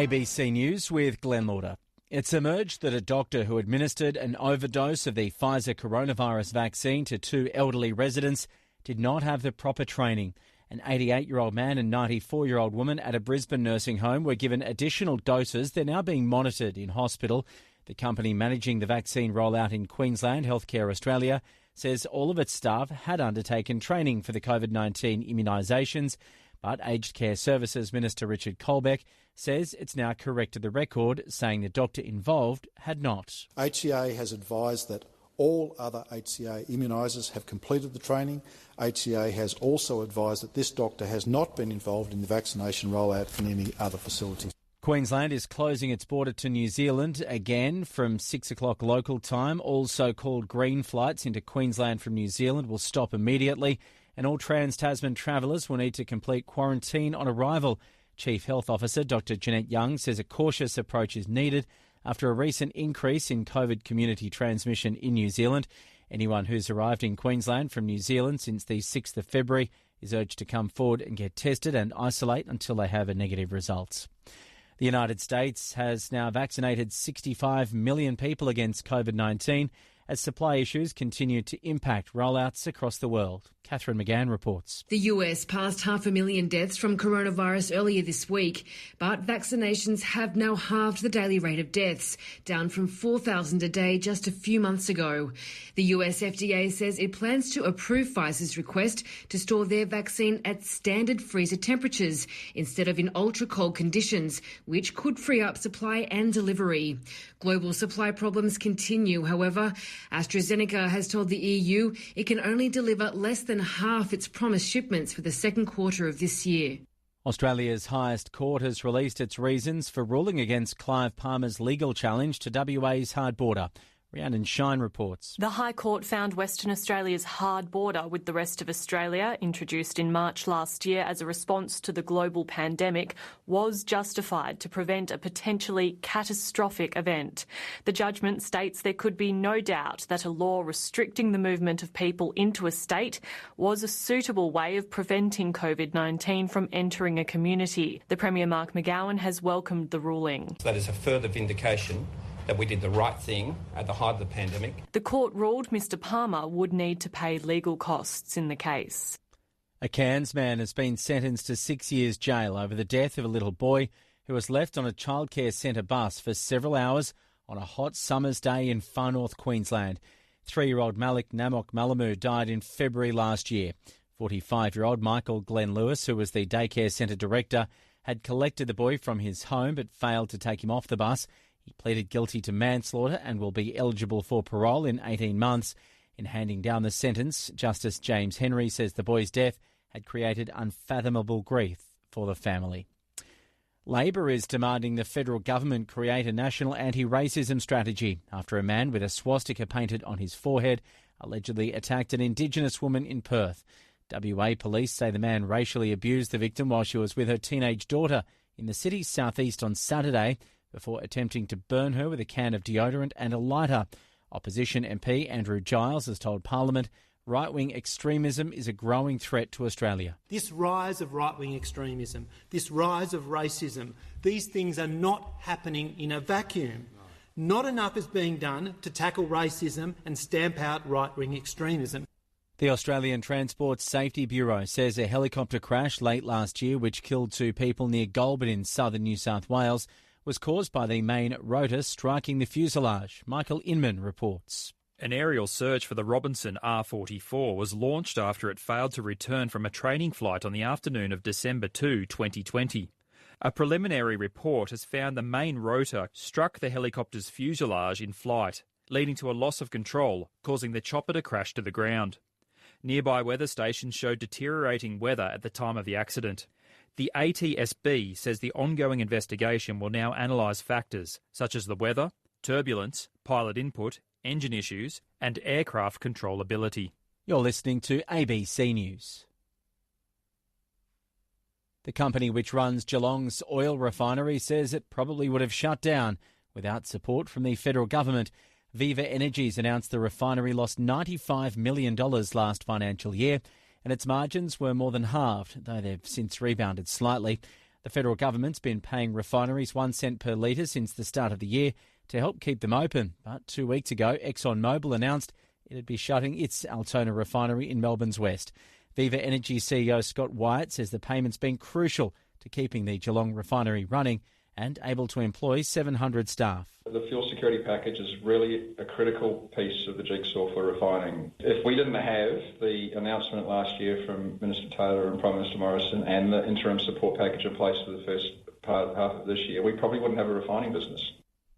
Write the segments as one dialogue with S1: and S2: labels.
S1: ABC News with Glenn Lauder. It's emerged that a doctor who administered an overdose of the Pfizer coronavirus vaccine to two elderly residents did not have the proper training. An 88-year-old man and 94-year-old woman at a Brisbane nursing home were given additional doses. They're now being monitored in hospital. The company managing the vaccine rollout in Queensland, Healthcare Australia, says all of its staff had undertaken training for the COVID-19 immunisations. But Aged Care Services Minister Richard Colbeck says it's now corrected the record, saying the doctor involved had not.
S2: HCA has advised that all other HCA immunisers have completed the training. HCA has also advised that this doctor has not been involved in the vaccination rollout in any other facilities.
S1: Queensland is closing its border to New Zealand again from 6 o'clock local time. All so-called green flights into Queensland from New Zealand will stop immediately, and all trans-Tasman travellers will need to complete quarantine on arrival. Chief Health Officer Dr Jeanette Young says a cautious approach is needed after a recent increase in COVID community transmission in New Zealand. Anyone who's arrived in Queensland from New Zealand since the 6th of February is urged to come forward and get tested and isolate until they have a negative result. The United States has now vaccinated 65 million people against COVID-19 as supply issues continue to impact rollouts across the world. Catherine McGann reports.
S3: The US passed 500,000 deaths from coronavirus earlier this week, but vaccinations have now halved the daily rate of deaths, down from 4,000 a day just a few months ago. The US FDA says it plans to approve Pfizer's request to store their vaccine at standard freezer temperatures instead of in ultra-cold conditions, which could free up supply and delivery. Global supply problems continue, however. AstraZeneca has told the EU it can only deliver less than half its promised shipments for the second quarter of this year.
S1: Australia's highest court has released its reasons for ruling against Clive Palmer's legal challenge to WA's hard border. Rhiannon Shine reports.
S4: The High Court found Western Australia's hard border with the rest of Australia, introduced in March last year as a response to the global pandemic, was justified to prevent a potentially catastrophic event. The judgment states there could be no doubt that a law restricting the movement of people into a state was a suitable way of preventing COVID-19 from entering a community. The Premier Mark McGowan has welcomed the ruling.
S5: That is a further vindication that we did the right thing at the height of the pandemic.
S4: The court ruled Mr Palmer would need to pay legal costs in the case.
S1: A Cairns man has been sentenced to 6 years jail over the death of a little boy who was left on a childcare centre bus for several hours on a hot summer's day in far north Queensland. 3-year-old Malik Namok Malamu died in February last year. 45-year-old Michael Glenn Lewis, who was the daycare centre director, had collected the boy from his home but failed to take him off the bus. He pleaded guilty to manslaughter and will be eligible for parole in 18 months. In handing down the sentence, Justice James Henry says the boy's death had created unfathomable grief for the family. Labor is demanding the federal government create a national anti-racism strategy after a man with a swastika painted on his forehead allegedly attacked an Indigenous woman in Perth. WA police say the man racially abused the victim while she was with her teenage daughter in the city's southeast on Saturday, before attempting to burn her with a can of deodorant and a lighter. Opposition MP Andrew Giles has told Parliament right-wing extremism is a growing threat to Australia.
S6: This rise of right-wing extremism, this rise of racism, these things are not happening in a vacuum. Not enough is being done to tackle racism and stamp out right-wing extremism.
S1: The Australian Transport Safety Bureau says a helicopter crash late last year, which killed 2 people near Goulburn in southern New South Wales, was caused by the main rotor striking the fuselage. Michael Inman reports.
S7: An aerial search for the Robinson R44 was launched after it failed to return from a training flight on the afternoon of December 2, 2020. A preliminary report has found the main rotor struck the helicopter's fuselage in flight, leading to a loss of control, causing the chopper to crash to the ground. Nearby weather stations showed deteriorating weather at the time of the accident. The ATSB says the ongoing investigation will now analyse factors such as the weather, turbulence, pilot input, engine issues and aircraft controllability.
S1: You're listening to ABC News. The company which runs Geelong's oil refinery says it probably would have shut down without support from the federal government. Viva Energies announced the refinery lost $95 million last financial year, and its margins were more than halved, though they've since rebounded slightly. The federal government's been paying refineries 1 cent per litre since the start of the year to help keep them open. But 2 weeks ago, ExxonMobil announced it'd be shutting its Altona refinery in Melbourne's west. Viva Energy CEO Scott Wyatt says the payment's been crucial to keeping the Geelong refinery running and able to employ 700 staff.
S8: The fuel security package is really a critical piece of the jigsaw for refining. If we didn't have the announcement last year from Minister Taylor and Prime Minister Morrison and the interim support package in place for the first half of this year, we probably wouldn't have a refining business.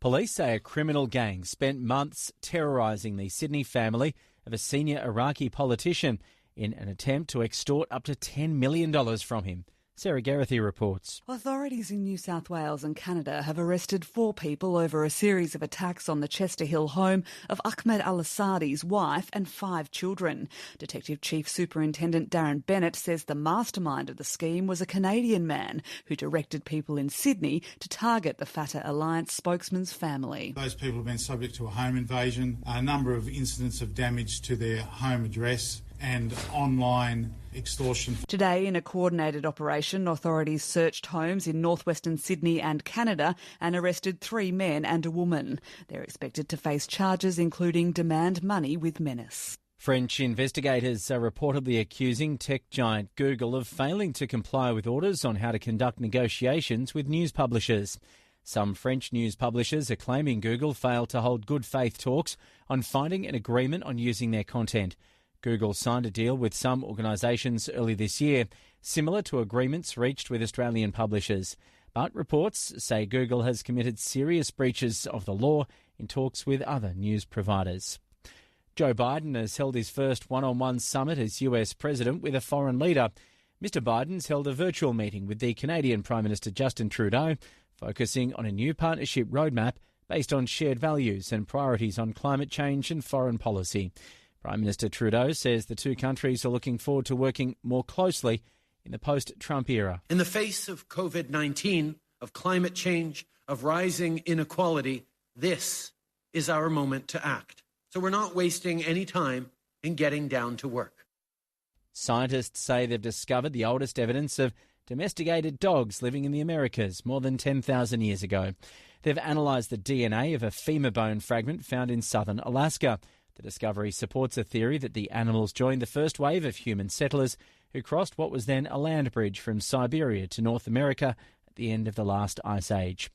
S1: Police say a criminal gang spent months terrorising the Sydney family of a senior Iraqi politician in an attempt to extort up to $10 million from him. Sarah Garathy reports.
S9: Authorities in New South Wales and Canada have arrested 4 people over a series of attacks on the Chester Hill home of Ahmed Al-Assadi's wife and 5 children. Detective Chief Superintendent Darren Bennett says the mastermind of the scheme was a Canadian man who directed people in Sydney to target the Fatah Alliance spokesman's family.
S10: Those people have been subject to a home invasion, a number of incidents of damage to their home address and online extortion.
S9: Today, in a coordinated operation, authorities searched homes in northwestern Sydney and Canada and arrested 3 men and a woman. They're expected to face charges including demand money with menace.
S1: French investigators are reportedly accusing tech giant Google of failing to comply with orders on how to conduct negotiations with news publishers. Some French news publishers are claiming Google failed to hold good faith talks on finding an agreement on using their content. Google signed a deal with some organisations early this year, similar to agreements reached with Australian publishers. But reports say Google has committed serious breaches of the law in talks with other news providers. Joe Biden has held his first one-on-one summit as US president with a foreign leader. Mr Biden's held a virtual meeting with the Canadian Prime Minister Justin Trudeau, focusing on a new partnership roadmap based on shared values and priorities on climate change and foreign policy. Prime Minister Trudeau says the two countries are looking forward to working more closely in the post-Trump era.
S11: In the face of COVID-19, of climate change, of rising inequality, this is our moment to act. So we're not wasting any time in getting down to work.
S1: Scientists say they've discovered the oldest evidence of domesticated dogs living in the Americas more than 10,000 years ago. They've analysed the DNA of a femur bone fragment found in southern Alaska. The discovery supports a theory that the animals joined the first wave of human settlers who crossed what was then a land bridge from Siberia to North America at the end of the last ice age.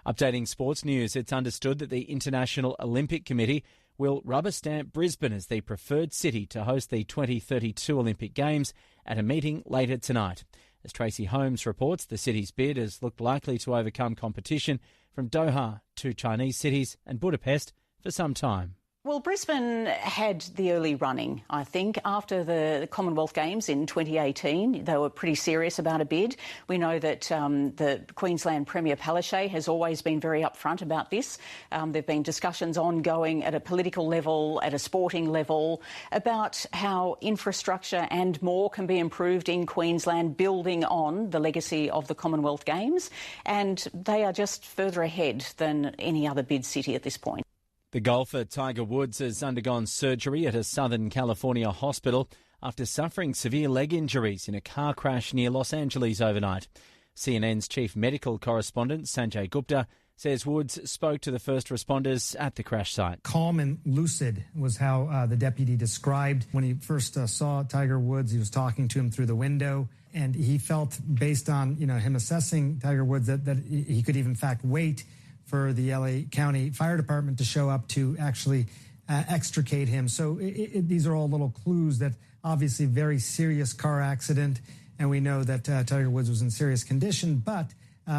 S1: Updating sports news, it's understood that the International Olympic Committee will rubber stamp Brisbane as the preferred city to host the 2032 Olympic Games at a meeting later tonight. As Tracy Holmes reports, the city's bid has looked likely to overcome competition from Doha, 2 Chinese cities, and Budapest for some time.
S12: Well, Brisbane had the early running, I think. After the Commonwealth Games in 2018, they were pretty serious about a bid. We know that the Queensland Premier Palaszczuk has always been very upfront about this. There have been discussions ongoing at a political level, at a sporting level, about how infrastructure and more can be improved in Queensland, building on the legacy of the Commonwealth Games. And they are just further ahead than any other bid city at this point.
S1: The golfer Tiger Woods has undergone surgery at a Southern California hospital after suffering severe leg injuries in a car crash near Los Angeles overnight. CNN's chief medical correspondent Sanjay Gupta says Woods spoke to the first responders at the crash site.
S13: Calm and lucid was how the deputy described when he first saw Tiger Woods. He was talking to him through the window, and he felt, based on him assessing Tiger Woods, that he could even, in fact, wait for the LA County Fire Department to show up to actually extricate him. So these are all little clues that obviously very serious car accident, and we know that Tiger Woods was in serious condition, but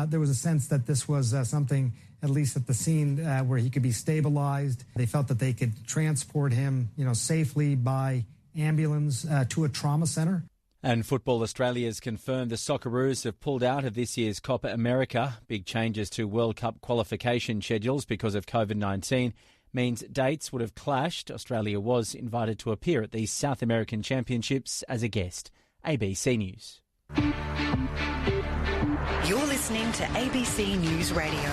S13: there was a sense that this was something, at least at the scene, where he could be stabilized. They felt that they could transport him, safely by ambulance to a trauma center.
S1: And Football Australia has confirmed the Socceroos have pulled out of this year's Copa America. Big changes to World Cup qualification schedules because of COVID-19 means dates would have clashed. Australia was invited to appear at the South American Championships as a guest. ABC News.
S14: You're listening to ABC News Radio.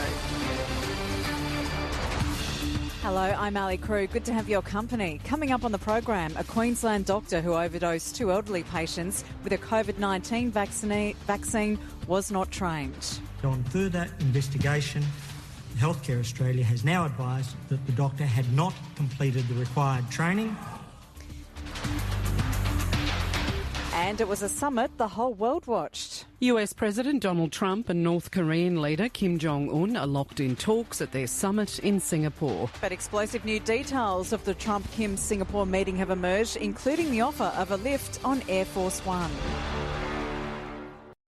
S14: Hello, I'm Ali Crew. Good to have your company. Coming up on the program, a Queensland doctor who overdosed 2 elderly patients with a COVID-19 vaccine was not trained.
S15: On further investigation, Healthcare Australia has now advised that the doctor had not completed the required training.
S14: And it was a summit the whole world watched.
S16: US President Donald Trump and North Korean leader Kim Jong-un are locked in talks at their summit in Singapore.
S14: But explosive new details of the Trump-Kim Singapore meeting have emerged, including the offer of a lift on Air Force One.